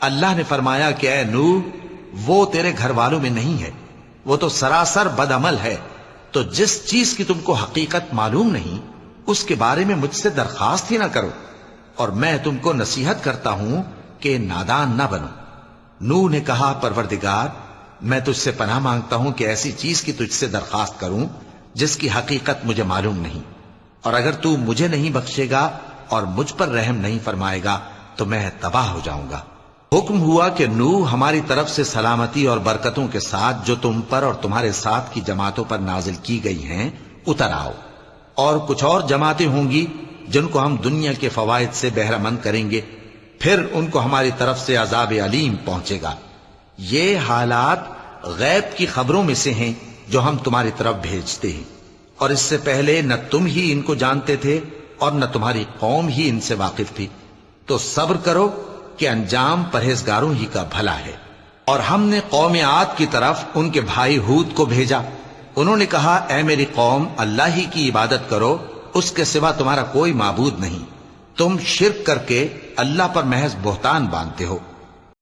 اللہ نے فرمایا کہ اے نوح وہ تیرے گھر والوں میں نہیں ہے، وہ تو سراسر بد عمل ہے، تو جس چیز کی تم کو حقیقت معلوم نہیں اس کے بارے میں مجھ سے درخواست ہی نہ کرو، اور میں تم کو نصیحت کرتا ہوں کہ نادان نہ بنو۔ نوح نے کہا پروردگار میں تجھ سے پناہ مانگتا ہوں کہ ایسی چیز کی تجھ سے درخواست کروں جس کی حقیقت مجھے معلوم نہیں، اور اگر تو مجھے نہیں بخشے گا اور مجھ پر رحم نہیں فرمائے گا تو میں تباہ ہو جاؤں گا۔ حکم ہوا کہ نوح ہماری طرف سے سلامتی اور برکتوں کے ساتھ جو تم پر اور تمہارے ساتھ کی جماعتوں پر نازل کی گئی ہیں اتر آؤ، اور کچھ اور جماعتیں ہوں گی جن کو ہم دنیا کے فوائد سے بہرہ مند کریں گے، پھر ان کو ہماری طرف سے عذاب علیم پہنچے گا۔ یہ حالات غیب کی خبروں میں سے ہیں جو ہم تمہاری طرف بھیجتے ہیں، اور اس سے پہلے نہ تم ہی ان کو جانتے تھے اور نہ تمہاری قوم ہی ان سے واقف تھی، تو صبر کرو کہ انجام پرہیزگاروں ہی کا بھلا ہے۔ اور ہم نے قوم عاد کی طرف ان کے بھائی ہود کو بھیجا، انہوں نے کہا اے میری قوم اللہ ہی کی عبادت کرو، اس کے سوا تمہارا کوئی معبود نہیں، تم شرک کر کے اللہ پر محض بہتان باندھتے ہو۔